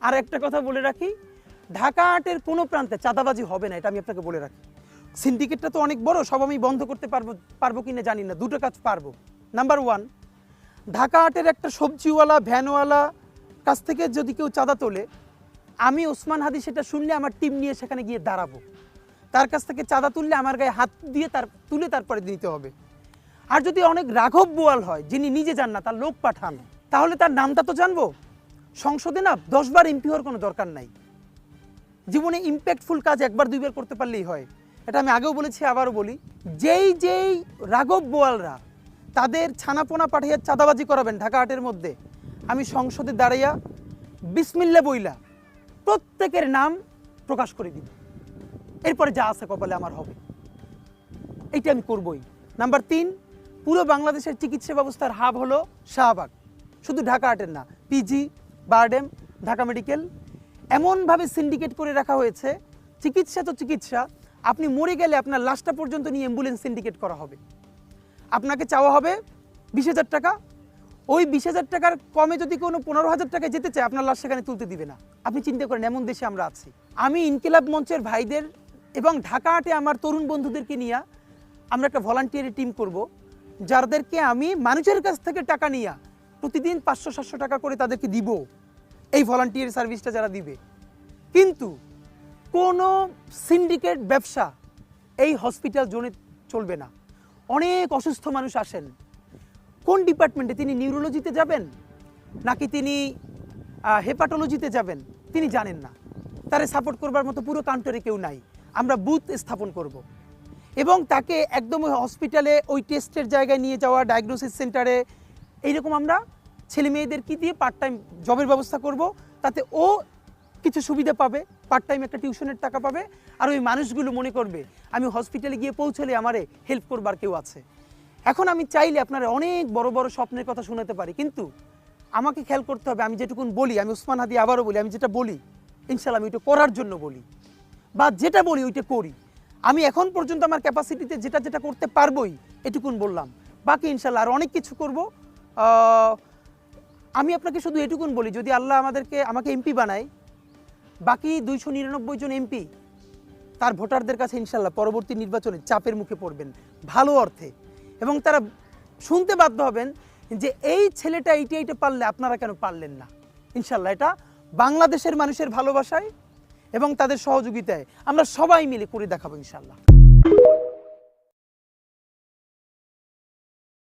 আর একটা কথা বলে রাখি, ঢাকা আটের কোনো প্রান্তে চাঁদাবাজি হবে না, এটা আমি আপনাকে বলে রাখি। সিন্ডিকেটটা তো অনেক বড়, সব আমি বন্ধ করতে পারবো কিনা জানি না। দুটো কাজ পারবো। নাম্বার ওয়ান, ঢাকা আটের একটা সবজিওয়ালা ভ্যানওয়ালা কাছ থেকে যদি কেউ চাঁদা তোলে, আমি ওসমান হাদি সেটা শুনলে আমার টিম নিয়ে সেখানে গিয়ে দাঁড়াবো। তার কাছ থেকে চাঁদা তুললে আমার গায়ে হাত দিয়ে তুলে তারপরে দিতে হবে। আর যদি অনেক রাঘব বোয়াল হয়, যিনি নিজে যান না, তার লোক পাঠান, তাহলে তার নামটা তো জানবো। সংসদে না 10 বার এমপি হওয়ার কোনো দরকার নাই। জীবনে ইম্প্যাক্টফুল কাজ একবার দুইবার করতে পারলেই হয়। এটা আমি আগেও বলেছি, আবারও বলি, যেই রাঘব বোয়ালরা তাদের ছানাপোনা পাঠিয়ে চাঁদাবাজি করাবেন ঢাকা আটের মধ্যে, আমি সংসদে দাঁড়াইয়া বিসমিল্লা বইলা প্রত্যেকের নাম প্রকাশ করে দিব। এরপরে যা আছে কপালে আমার হবে, এইটা আমি করবই। নাম্বার 3, পুরো বাংলাদেশের চিকিৎসা ব্যবস্থার হাব হলো শাহবাগ। শুধু ঢাকা আটের না, পিজি, বারডেম, ঢাকা মেডিকেল, এমনভাবে সিন্ডিকেট করে রাখা হয়েছে। চিকিৎসা তো চিকিৎসা, আপনি মরে গেলে আপনার লাশটা পর্যন্ত নিয়ে অ্যাম্বুলেন্স সিন্ডিকেট করা হবে। আপনাকে চাওয়া হবে 20,000 টাকা। ওই 20,000 টাকার কমে যদি কোনো 15,000 টাকায় যেতে চায়, আপনার লাশ সেখানে তুলতে দিবে না। আপনি চিন্তা করেন, এমন দেশে আমরা আছি। আমি ইনকিলাব মঞ্চের ভাইদের এবং ঢাকা আটে আমার তরুণ বন্ধুদেরকে নিয়ে আমরা একটা ভলান্টিয়ারি টিম করব, যাদেরকে আমি মানুষের কাছ থেকে টাকা নিয়ে প্রতিদিন 500-700 টাকা করে তাদেরকে দিব, এই ভলান্টিয়ারি সার্ভিসটা যারা দিবে। কিন্তু কোনো সিন্ডিকেট ব্যবসা এই হসপিটাল জোনে চলবে না। অনেক অসুস্থ মানুষ আসেন, কোন ডিপার্টমেন্টে, তিনি নিউরোলজিতে যাবেন নাকি তিনি হেপাটোলজিতে যাবেন তিনি জানেন না। তারে সাপোর্ট করবার মতো পুরো কাউন্টারে কেউ নাই। আমরা বুথ স্থাপন করব এবং তাকে একদম ওই হসপিটালে ওই টেস্টের জায়গায় নিয়ে যাওয়া, ডায়াগনোসিস সেন্টারে, এইরকম আমরা ছেলে মেয়েদের কি দিয়ে পার্ট টাইম জবের ব্যবস্থা করব। তাতে ও কিছু সুবিধা পাবে, পার্ট টাইম একটা টিউশনের টাকা পাবে, আর ওই মানুষগুলো মনে করবে আমি হসপিটালে গিয়ে পৌঁছলে আমারে হেল্প করবার কেউ আছে। এখন আমি চাইলে আপনারা অনেক বড় বড় স্বপ্নের কথা শোনাতে পারি, কিন্তু আমাকে খেয়াল করতে হবে আমি যেটুকুন বলি, আমি ওসমান হাদি আবারও বলি, আমি যেটা বলি ইনশাল্লাহ আমি ওইটা করার জন্য বলি, বা যেটা বলি ওইটা করি। আমি এখন পর্যন্ত আমার ক্যাপাসিটিতে যেটা করতে পারবোই এটুকুন বললাম, বাকি ইনশাল্লাহ আর অনেক কিছু করব। আমি আপনাকে শুধু এটুকুন বলি, যদি আল্লাহ আমাকে এমপি বানায়, বাকি 299 জন এমপি তার ভোটারদের কাছে ইনশাল্লাহ পরবর্তী নির্বাচনে চাপের মুখে পড়বেন ভালো অর্থে, এবং তারা শুনতে বাধ্য হবেন যে এই ছেলেটা এইটা পারলে আপনারা কেন পারলেন না। ইনশাল্লাহ এটা বাংলাদেশের মানুষের ভালোবাসায় এবং তাদের সহযোগিতায় আমরা সবাই মিলে করে দেখাবো ইনশাল্লাহ।